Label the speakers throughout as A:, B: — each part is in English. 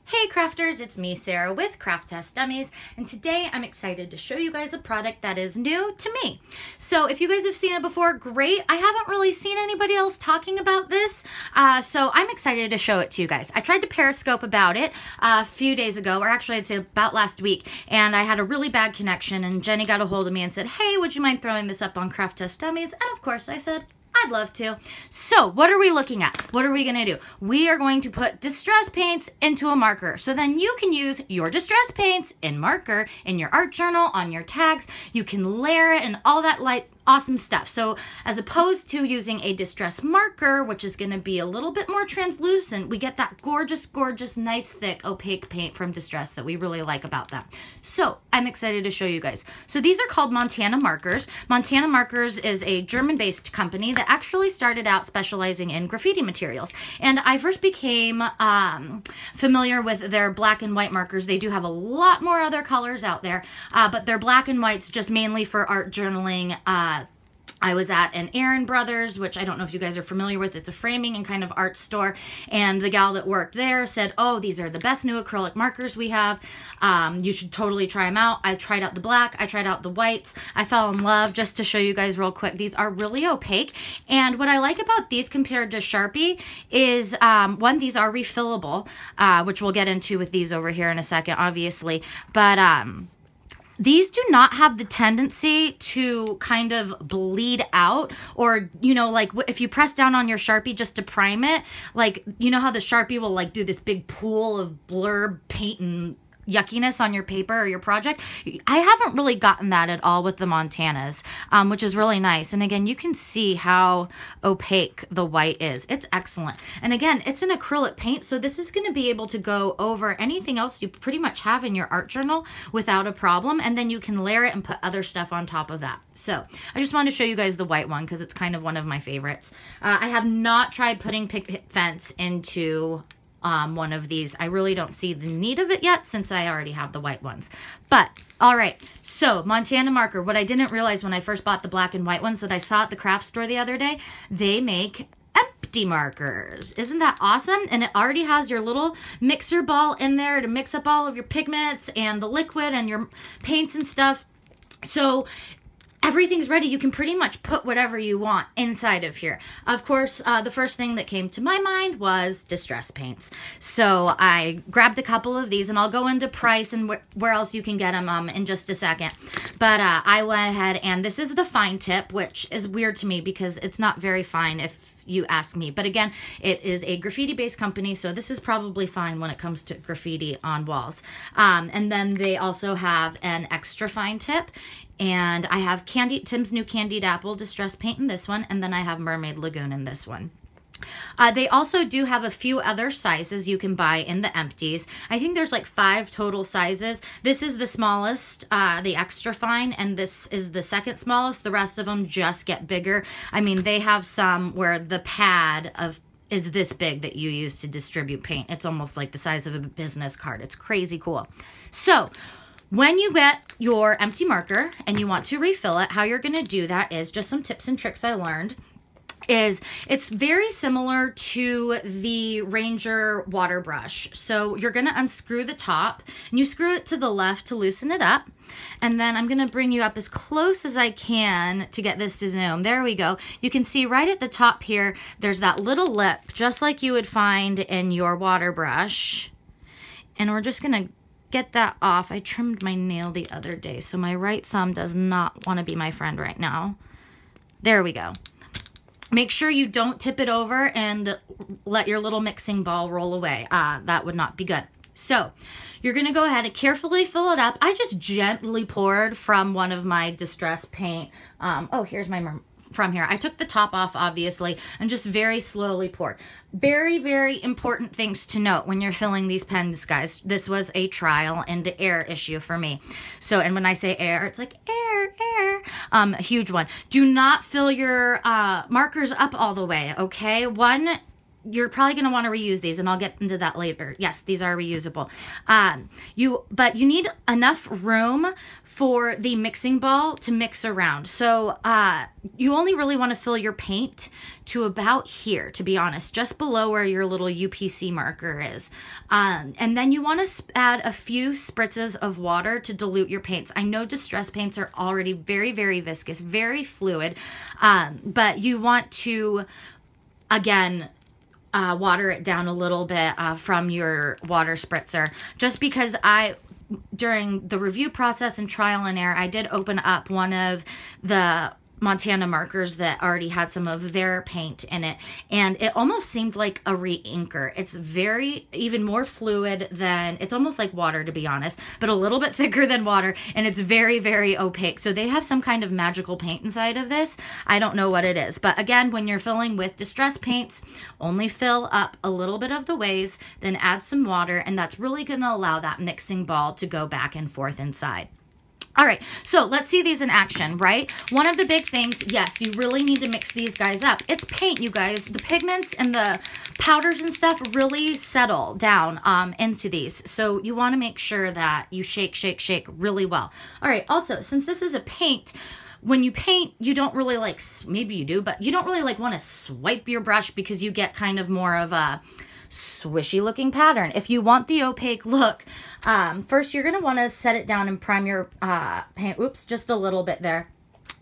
A: Hey crafters, it's me Sarah with Craft Test Dummies, and today I'm excited to show you guys a product that is new to me. So if you guys have seen it before, great. I haven't really seen anybody else talking about this, so I'm excited to show it to you guys. I tried to Periscope about it a few days ago, or actually I'd say about last week, and I had a really bad connection, and Jenny got a hold of me and said, hey, would you mind throwing this up on Craft Test Dummies? And of course I said, I'd love to. So what are we looking at? What are we going to do? We are going to put distress paints into a marker. So then you can use your distress paints in marker in your art journal, on your tags. You can layer it and all that awesome stuff. So as opposed to using a distress marker, which is going to be a little bit more translucent, we get that gorgeous, gorgeous, nice, thick, opaque paint from Distress that we really like about them. So I'm excited to show you guys. So these are called Montana Markers. Montana Markers is a German-based company that actually started out specializing in graffiti materials. And I first became familiar with their black and white markers. They do have a lot more other colors out there, but their black and whites just mainly for art journaling. I was at an Aaron Brothers, which I don't know if you guys are familiar with. It's a framing and kind of art store. And the gal that worked there said, oh, these are the best new acrylic markers we have. You should totally try them out. I tried out the black. I tried out the whites. I fell in love. Just to show you guys real quick, these are really opaque. And what I like about these compared to Sharpie is, one, these are refillable, which we'll get into with these over here in a second, obviously. But these do not have the tendency to kind of bleed out, or, you know, like if you press down on your Sharpie just to prime it, like, you know how the Sharpie will like do this big pool of blurb paint and yuckiness on your paper or your project. I haven't really gotten that at all with the Montanas, which is really nice. And again, you can see how opaque the white is. It's excellent. And again, it's an acrylic paint, so this is going to be able to go over anything else you pretty much have in your art journal without a problem. And then you can layer it and put other stuff on top of that. So I just wanted to show you guys the white one because it's kind of one of my favorites. I have not tried putting picket fence into one of these. I really don't see the need of it yet since I already have the white ones. But all right, so Montana Marker, what I didn't realize when I first bought the black and white ones that I saw at the craft store the other day, they make empty markers. Isn't that awesome? And it already has your little mixer ball in there to mix up all of your pigments and the liquid and your paints and stuff. So everything's ready. You can pretty much put whatever you want inside of here. Of course, the first thing that came to my mind was distress paints. So I grabbed a couple of these, and I'll go into price and where else you can get them in just a second. But I went ahead, and this is the fine tip, which is weird to me because it's not very fine if you ask me. But again, it is a graffiti-based company, so this is probably fine when it comes to graffiti on walls. And then they also have an extra fine tip, and I have Tim's new Candied Apple Distress Paint in this one, and then I have Mermaid Lagoon in this one. They also do have a few other sizes you can buy in the empties. I think there's like 5 total sizes. This is the smallest, the extra fine, and this is the second smallest. The rest of them just get bigger. I mean, they have some where the pad is this big that you use to distribute paint. It's almost like the size of a business card. It's crazy cool. So when you get your empty marker and you want to refill it, how you're going to do that is just some tips and tricks I learned. It's very similar to the Ranger water brush. So you're going to unscrew the top, and you screw it to the left to loosen it up. And then I'm going to bring you up as close as I can to get this to zoom. There we go. You can see right at the top here, there's that little lip, just like you would find in your water brush. And we're just going to get that off. I trimmed my nail the other day, so my right thumb does not want to be my friend right now. There we go. Make sure you don't tip it over and let your little mixing ball roll away. That would not be good. So you're going to go ahead and carefully fill it up. I just gently poured from one of my distress paint. Oh, here's my from here. I took the top off, obviously, and just very slowly poured. Very, very important things to note when you're filling these pens, guys. This was a trial and error issue for me. So, and when I say error, it's like error, a huge one. Do not fill your markers up all the way, okay? One you're probably going to want to reuse these, and I'll get into that later. Yes, these are reusable. But you need enough room for the mixing ball to mix around. So you only really want to fill your paint to about here, to be honest, just below where your little UPC marker is. And then you want to add a few spritzes of water to dilute your paints. I know distress paints are already very, very viscous, very fluid, but you want to, again, water it down a little bit from your water spritzer, just because during the review process and trial and error, I did open up one of the Montana markers that already had some of their paint in it, and it almost seemed like a re-inker. It's even more fluid than, it's almost like water, to be honest, but a little bit thicker than water, and it's very, very opaque. So they have some kind of magical paint inside of this. I don't know what it is, but again, when you're filling with distress paints, only fill up a little bit of the ways, then add some water, and that's really going to allow that mixing ball to go back and forth inside. All right, so let's see these in action, right? One of the big things, yes, you really need to mix these guys up. It's paint, you guys. The pigments and the powders and stuff really settle down into these. So you want to make sure that you shake, shake, shake really well. All right, also, since this is a paint, when you paint, you don't really like, maybe you do, but you don't really like want to swipe your brush because you get kind of more of a swishy looking pattern. If you want the opaque look, first you're going to want to set it down and prime your paint. Oops, just a little bit there.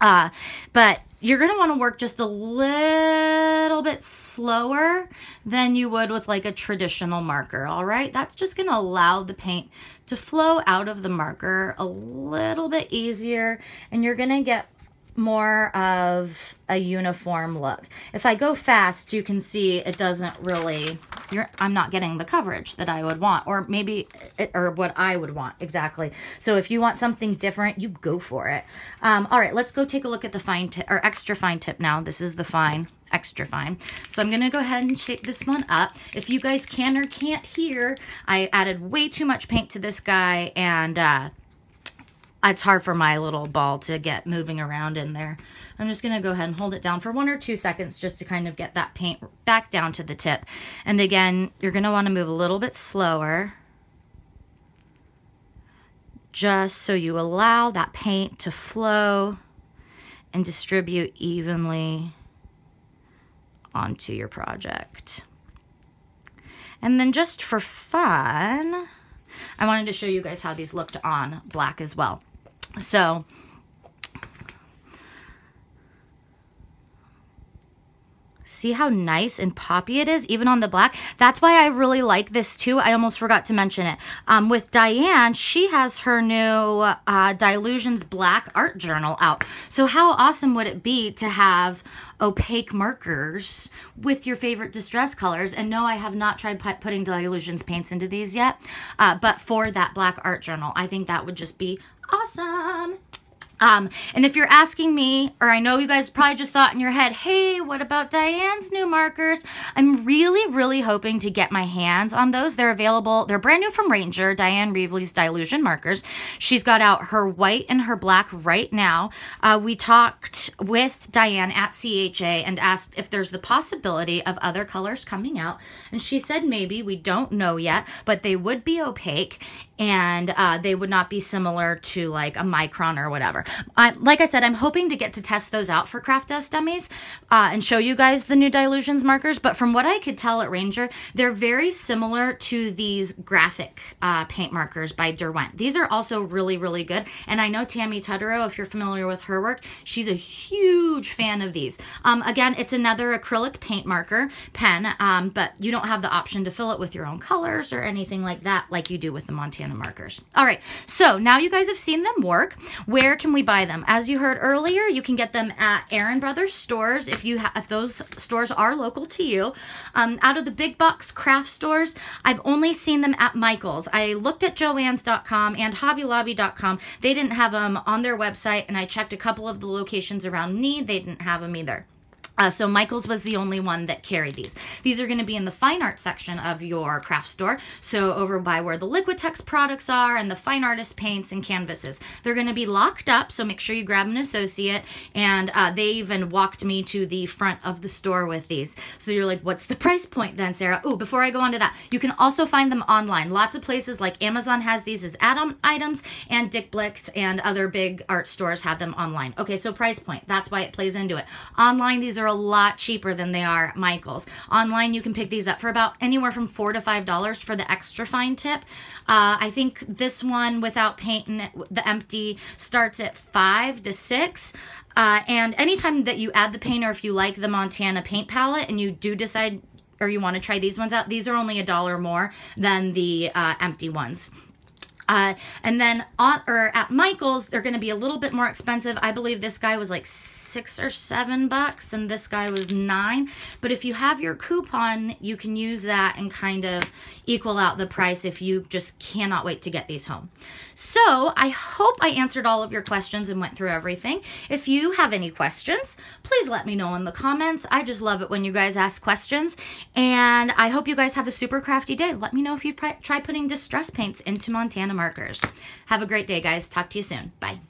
A: But you're going to want to work just a little bit slower than you would with like a traditional marker. All right, that's just going to allow the paint to flow out of the marker a little bit easier, and you're going to get more of a uniform look. If I go fast, you can see it doesn't really, I'm not getting the coverage that I would want, or maybe, or what I would want exactly. So if you want something different, you go for it. All right, let's go take a look at the fine tip, or extra fine tip now. This is the fine, extra fine. So I'm gonna go ahead and shake this one up. If you guys can or can't hear, I added way too much paint to this guy, and it's hard for my little ball to get moving around in there. I'm just going to go ahead and hold it down for 1 or 2 seconds just to kind of get that paint back down to the tip. And again, you're going to want to move a little bit slower, just so you allow that paint to flow and distribute evenly onto your project. And then just for fun, I wanted to show you guys how these looked on black as well. So see how nice and poppy it is, even on the black? That's why I really like this too. I almost forgot to mention it. With Diane, she has her new Dilutions Black Art Journal out. So how awesome would it be to have opaque markers with your favorite distress colors? And no, I have not tried putting Dilutions paints into these yet, but for that Black Art Journal, I think that would just be awesome. And if you're asking me, or I know you guys probably just thought in your head, hey, what about Diane's new markers? I'm really, really hoping to get my hands on those. They're available. They're brand new from Ranger, Diane Reevely's Dilution markers. She's got out her white and her black right now. We talked with Diane at CHA and asked if there's the possibility of other colors coming out. And she said maybe. We don't know yet, but they would be opaque, and they would not be similar to like a micron or whatever. Like I said, I'm hoping to get to test those out for Craft Dust Dummies and show you guys the new Dilutions markers. But from what I could tell at Ranger, they're very similar to these graphic paint markers by Derwent. These are also really, really good. And I know Tammy Tutterow, if you're familiar with her work, she's a huge fan of these. Again, it's another acrylic paint marker pen, but you don't have the option to fill it with your own colors or anything like that, like you do with the Montana markers. All right, so now you guys have seen them work. Where can we buy them? As you heard earlier, you can get them at Aaron Brothers stores if those stores are local to you. Out of the big box craft stores, I've only seen them at Michael's. I looked at Joann's.com and HobbyLobby.com. They didn't have them on their website, and I checked a couple of the locations around me. They didn't have them either. So Michael's was the only one that carried these. These are going to be in the fine art section of your craft store. So over by where the Liquitex products are and the fine artist paints and canvases. They're going to be locked up, so make sure you grab an associate. And they even walked me to the front of the store with these. So you're like, what's the price point then, Sarah? Ooh, before I go on to that, you can also find them online. Lots of places like Amazon has these as add-on items, and Dick Blick's and other big art stores have them online. Okay, so price point. That's why it plays into it. Online, these are a lot cheaper than they are Michael's. Online, you can pick these up for about anywhere from $4 to $5 for the extra fine tip. I think this one without paint and the empty starts at $5 to $6. And anytime that you add the paint, or if you like the Montana paint palette and you do decide or you want to try these ones out, these are only $1 more than the empty ones. And then at Michael's, they're going to be a little bit more expensive. I believe this guy was like $6 or $7 and this guy was $9. But if you have your coupon, you can use that and kind of equal out the price if you just cannot wait to get these home. So I hope I answered all of your questions and went through everything. If you have any questions, please let me know in the comments. I just love it when you guys ask questions. And I hope you guys have a super crafty day. Let me know if you've tried putting distress paints into Montana markers. Have a great day, guys. Talk to you soon. Bye.